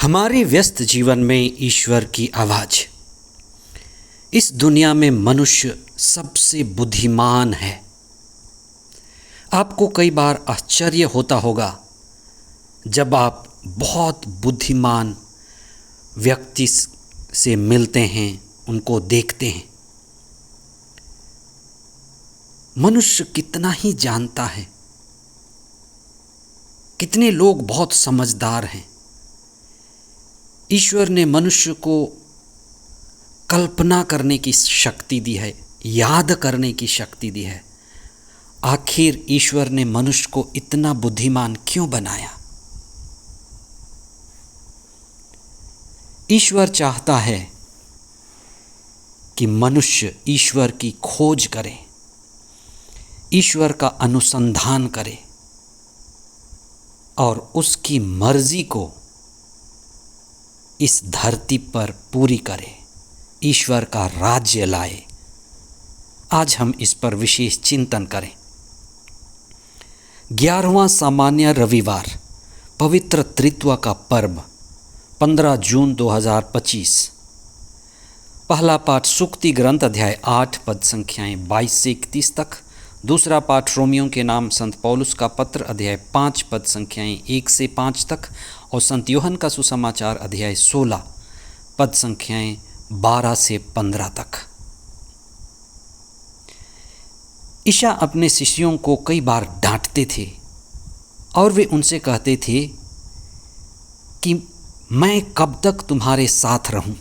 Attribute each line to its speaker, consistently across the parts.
Speaker 1: हमारे व्यस्त जीवन में ईश्वर की आवाज़। इस दुनिया में मनुष्य सबसे बुद्धिमान है। आपको कई बार आश्चर्य होता होगा जब आप बहुत बुद्धिमान व्यक्ति से मिलते हैं, उनको देखते हैं। मनुष्य कितना ही जानता है, कितने लोग बहुत समझदार हैं। ईश्वर ने मनुष्य को कल्पना करने की शक्ति दी है, याद करने की शक्ति दी है। आखिर ईश्वर ने मनुष्य को इतना बुद्धिमान क्यों बनाया? ईश्वर चाहता है कि मनुष्य ईश्वर की खोज करे, ईश्वर का अनुसंधान करे और उसकी मर्जी को इस धरती पर पूरी करे, ईश्वर का राज्य लाए। आज हम इस पर विशेष चिंतन करें। 11वां सामान्य रविवार, पवित्र त्रित्व का पर्व, 15 जून 2025। पहला पाठ सुक्ति ग्रंथ अध्याय 8 पद संख्याएं 22 से 31 तक। दूसरा पाठ रोमियों के नाम संत पौलुस का पत्र अध्याय 5 पद संख्याएं 1 से 5 तक और संत यूहन्ना का सुसमाचार अध्याय 16 पद संख्याएं 12 से 15 तक। ईशा अपने शिष्यों को कई बार डांटते थे और वे उनसे कहते थे कि मैं कब तक तुम्हारे साथ रहूं?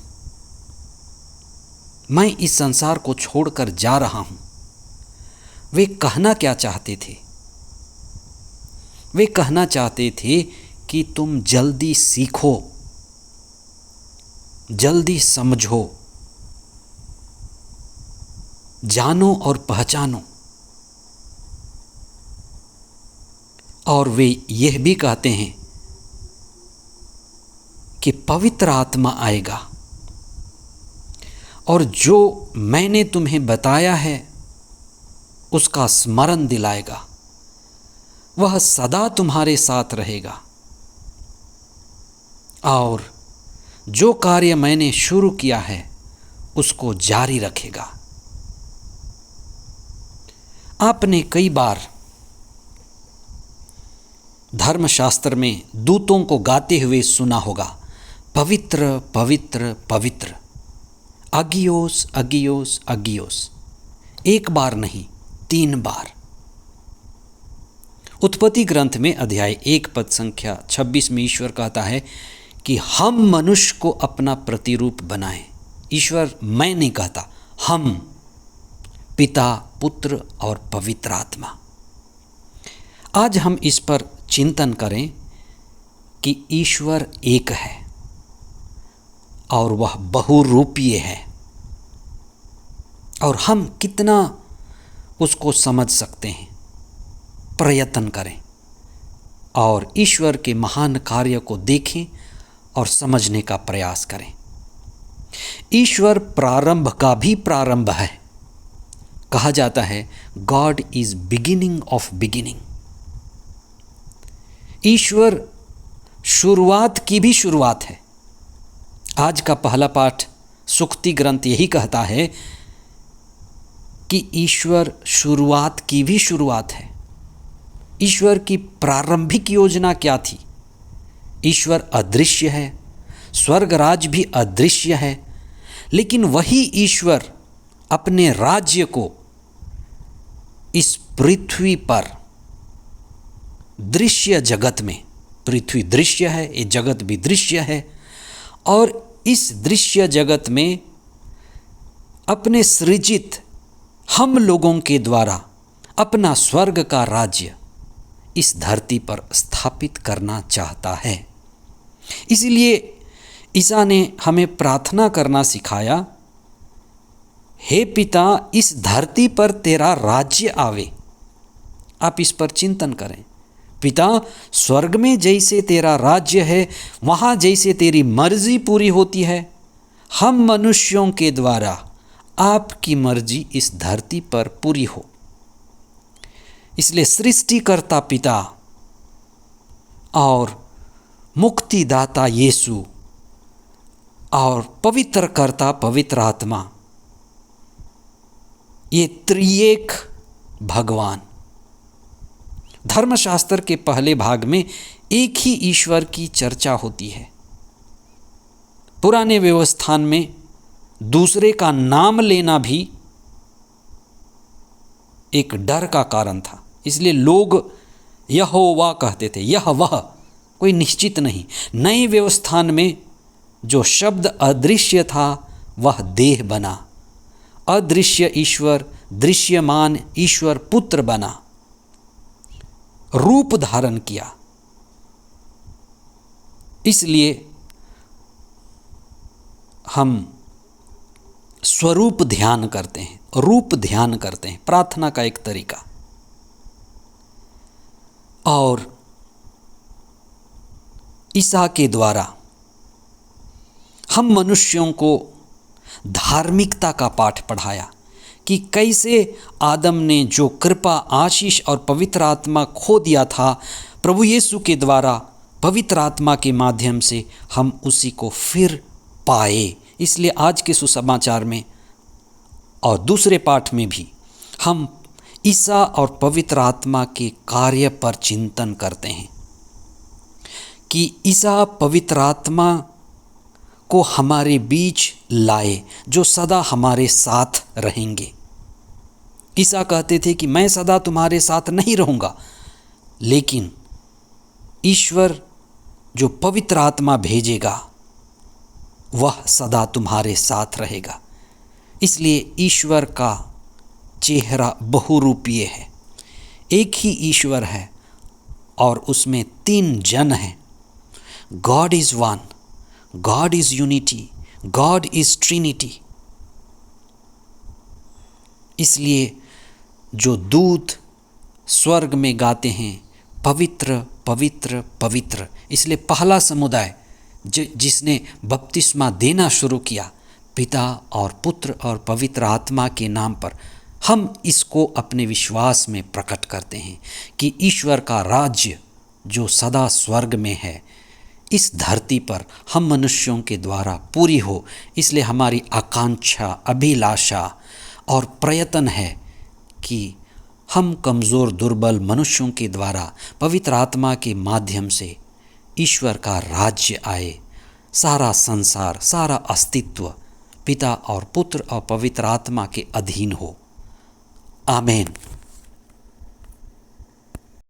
Speaker 1: मैं इस संसार को छोड़कर जा रहा हूं। वे कहना क्या चाहते थे? वे कहना चाहते थे कि तुम जल्दी सीखो, जल्दी समझो, जानो और पहचानो। और वे यह भी कहते हैं कि पवित्र आत्मा आएगा और जो मैंने तुम्हें बताया है उसका स्मरण दिलाएगा, वह सदा तुम्हारे साथ रहेगा और जो कार्य मैंने शुरू किया है उसको जारी रखेगा। आपने कई बार धर्मशास्त्र में दूतों को गाते हुए सुना होगा, पवित्र पवित्र पवित्र, अगियोस अगियोस अगियोस। एक बार नहीं, 3 बार। उत्पत्ति ग्रंथ में अध्याय 1 पद संख्या 26 में ईश्वर कहता है कि हम मनुष्य को अपना प्रतिरूप बनाएं। ईश्वर मैं नहीं कहता, हम, पिता, पुत्र और पवित्र आत्मा। आज हम इस पर चिंतन करें कि ईश्वर एक है और वह बहुरूपीय है और हम कितना उसको समझ सकते हैं। प्रयत्न करें और ईश्वर के महान कार्य को देखें और समझने का प्रयास करें। ईश्वर प्रारंभ का भी प्रारंभ है। कहा जाता है God is beginning of beginning. ईश्वर शुरुआत की भी शुरुआत है। आज का पहला पाठ सुक्ति ग्रंथ यही कहता है कि ईश्वर शुरुआत की भी शुरुआत है। ईश्वर की प्रारंभिक योजना क्या थी? ईश्वर अदृश्य है, स्वर्गराज भी अदृश्य है, लेकिन वही ईश्वर अपने राज्य को इस पृथ्वी पर दृश्य जगत में, पृथ्वी दृश्य है, ये जगत भी दृश्य है, और इस दृश्य जगत में अपने सृजित हम लोगों के द्वारा अपना स्वर्ग का राज्य इस धरती पर स्थापित करना चाहता है। इसलिए ईसा ने हमें प्रार्थना करना सिखाया, हे पिता, इस धरती पर तेरा राज्य आवे। आप इस पर चिंतन करें। पिता, स्वर्ग में जैसे तेरा राज्य है, वहाँ जैसे तेरी मर्जी पूरी होती है, हम मनुष्यों के द्वारा आपकी मर्जी इस धरती पर पूरी हो। इसलिए सृष्टिकर्ता पिता और मुक्तिदाता यीशु और पवित्र कर्ता पवित्र आत्मा, ये त्रिएक भगवान। धर्मशास्त्र के पहले भाग में एक ही ईश्वर की चर्चा होती है। पुराने व्यवस्थान में दूसरे का नाम लेना भी एक डर का कारण था, इसलिए लोग यहोवा कहते थे, यह वह, कोई निश्चित नहीं। नए व्यवस्थान में जो शब्द अदृश्य था वह देह बना, अदृश्य ईश्वर दृश्यमान ईश्वर पुत्र बना, रूप धारण किया। इसलिए हम स्वरूप ध्यान करते हैं, रूप ध्यान करते हैं, प्रार्थना का एक तरीका। और ईसा के द्वारा हम मनुष्यों को धार्मिकता का पाठ पढ़ाया कि कैसे आदम ने जो कृपा, आशीष और पवित्र आत्मा खो दिया था, प्रभु यीशु के द्वारा पवित्र आत्मा के माध्यम से हम उसी को फिर पाए। इसलिए आज के सुसमाचार में और दूसरे पाठ में भी हम ईसा और पवित्र आत्मा के कार्य पर चिंतन करते हैं कि ईसा पवित्र आत्मा को हमारे बीच लाए जो सदा हमारे साथ रहेंगे। ईसा कहते थे कि मैं सदा तुम्हारे साथ नहीं रहूँगा, लेकिन ईश्वर जो पवित्र आत्मा भेजेगा वह सदा तुम्हारे साथ रहेगा। इसलिए ईश्वर का चेहरा बहुरूपीय है। एक ही ईश्वर है और उसमें 3 जन हैं। God is one, God is unity, God is Trinity. इसलिए जो दूत स्वर्ग में गाते हैं पवित्र पवित्र पवित्र, इसलिए पहला समुदाय जिसने बपतिस्मा देना शुरू किया पिता और पुत्र और पवित्र आत्मा के नाम पर, हम इसको अपने विश्वास में प्रकट करते हैं कि ईश्वर का राज्य जो सदा स्वर्ग में है इस धरती पर हम मनुष्यों के द्वारा पूरी हो। इसलिए हमारी आकांक्षा, अभिलाषा और प्रयत्न है कि हम कमज़ोर दुर्बल मनुष्यों के द्वारा पवित्र आत्मा के माध्यम से ईश्वर का राज्य आए, सारा संसार, सारा अस्तित्व पिता और पुत्र और पवित्र आत्मा के अधीन हो। आमीन।